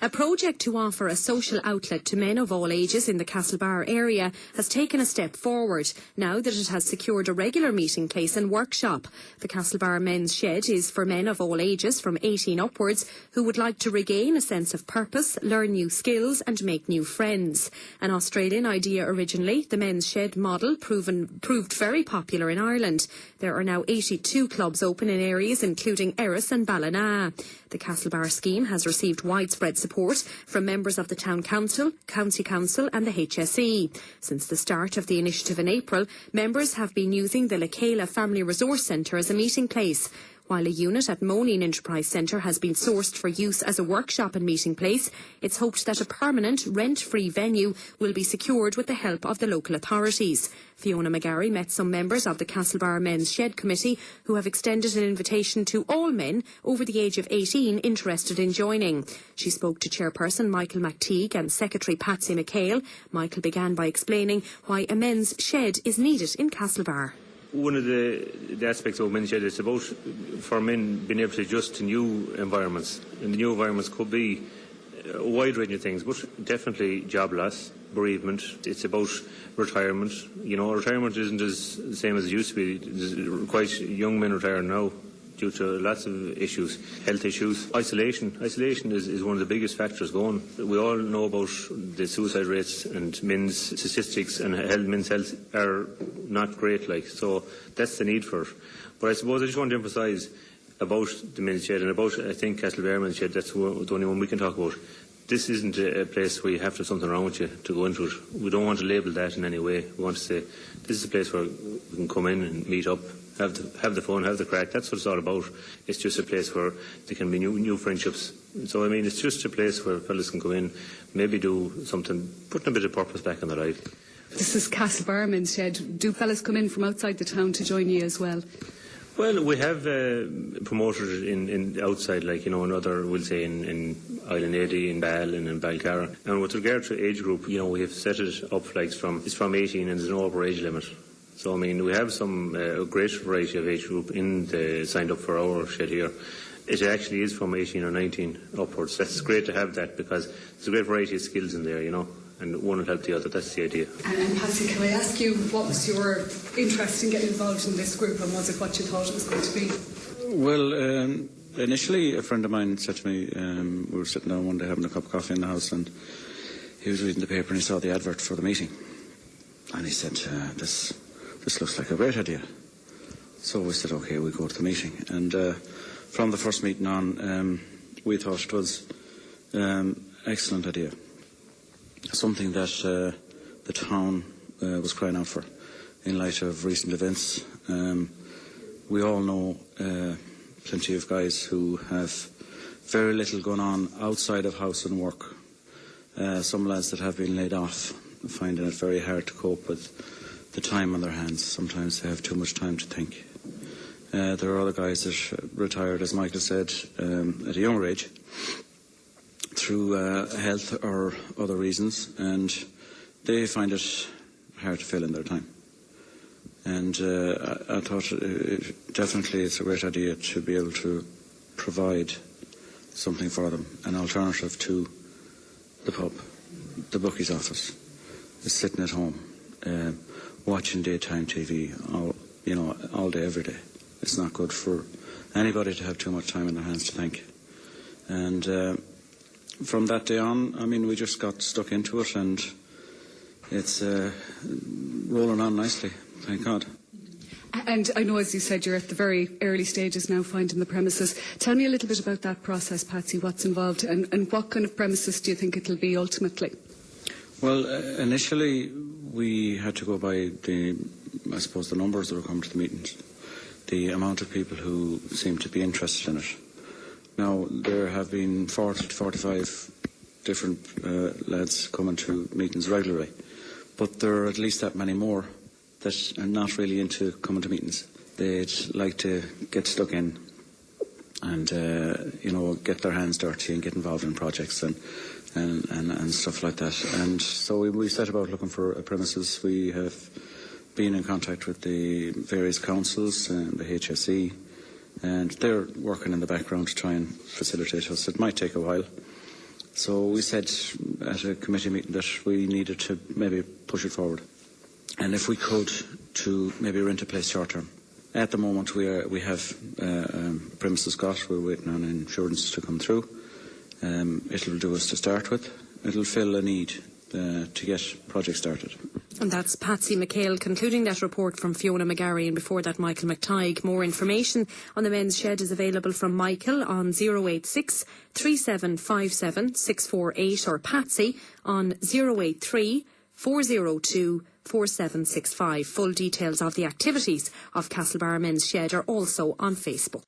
A project to offer a social outlet to men of all ages in the Castlebar area has taken a step forward now that it has secured a regular meeting place and workshop. The Castlebar Men's Shed is for men of all ages from 18 upwards who would like to regain a sense of purpose, learn new skills and make new friends. An Australian idea originally, the Men's Shed model proved very popular in Ireland. There are now 82 clubs open in areas including Erris and Ballina. The Castlebar scheme has received widespread support from members of the Town Council, County Council and the HSE. Since the start of the initiative in April, members have been using the Lecaila Family Resource Centre as a meeting place. While a unit at Moneen Enterprise Centre has been sourced for use as a workshop and meeting place, it's hoped that a permanent, rent-free venue will be secured with the help of the local authorities. Fiona McGarry met some members of the Castlebar Men's Shed Committee who have extended an invitation to all men over the age of 18 interested in joining. She spoke to Chairperson Michael McTeague and Secretary Patsy McHale. Michael began by explaining why a men's shed is needed in Castlebar. One of the aspects of men's shed is about for men being able to adjust to new environments. And the new environments could be a wide range of things, but definitely job loss, bereavement. It's about retirement. You know, retirement isn't the same as it used to be. There's quite young men retiring now due to lots of issues, health issues. Isolation is one of the biggest factors going. We all know about the suicide rates and men's statistics and men's health are not great, so that's the need for it. But I suppose I just want to emphasise about the men's shed and about, I think, Castlebar Men's Shed, that's the only one we can talk about. This isn't a place where you have to have something wrong with you to go into it. We don't want to label that in any way. We want to say this is a place where we can come in and meet up, have the fun, have the crack. That's what it's all about. It's just a place where there can be new friendships. So, I mean, it's just a place where fellas can go in, maybe do something, putting a bit of purpose back in their life. This is Castlebar Men's Shed. Do fellas come in from outside the town to join you as well? Well, we have promoters in outside, in other, we'll say, in Island Eddy, in Ball and in Balcarra. And with regard to age group, we have set it up it's from 18 and there's no upper age limit. So, I mean, we have a great variety of age group signed up for our shed here. It actually is from 18 or 19 upwards. That's great to have that because there's a great variety of skills in there, and one will help the other. That's the idea. And Patsy, can I ask you, what was your interest in getting involved in this group, and was it what you thought it was going to be? Well, initially a friend of mine said to me, we were sitting down one day having a cup of coffee in the house, and he was reading the paper and he saw the advert for the meeting, and he said, this looks like a great idea. So we said, okay, we'll go to the meeting. And from the first meeting on, we thought it was excellent idea. Something that the town was crying out for in light of recent events. We all know plenty of guys who have very little going on outside of house and work. Some lads that have been laid off finding it very hard to cope with the time on their hands. Sometimes they have too much time to think. There are other guys that retired, as Michael said, at a younger age, through health or other reasons, and they find it hard to fill in their time. And I thought definitely it's a great idea to be able to provide something for them, an alternative to the pub, the bookie's office, sitting at home, watching daytime TV all day, every day. It's not good for anybody to have too much time in their hands to think. And from that day on, I mean, we just got stuck into it, and it's rolling on nicely, thank God. And I know, as you said, you're at the very early stages now finding the premises. Tell me a little bit about that process, Patsy, what's involved, and what kind of premises do you think it'll be ultimately? Well, initially we had to go by the numbers that were coming to the meetings, the amount of people who seemed to be interested in it. Now, there have been 40 to 45 different lads coming to meetings regularly, but there are at least that many more that are not really into coming to meetings. They'd like to get stuck in and, get their hands dirty and get involved in projects and stuff like that. And so we set about looking for a premises. We have been in contact with the various councils and the HSE, and they're working in the background to try and facilitate us. It might take a while, So we said at a committee meeting that we needed to maybe push it forward, and if we could, to maybe rent a place short term. At the moment, we have premises got. We're waiting on insurance to come through. It'll do us to start with. It'll fill a need to get projects started. And that's Patsy McHale concluding that report from Fiona McGarry, and before that Michael McTighe. More information on the men's shed is available from Michael on 086 3757 648 or Patsy on 083 402 4765. Full details of the activities of Castlebar Men's Shed are also on Facebook.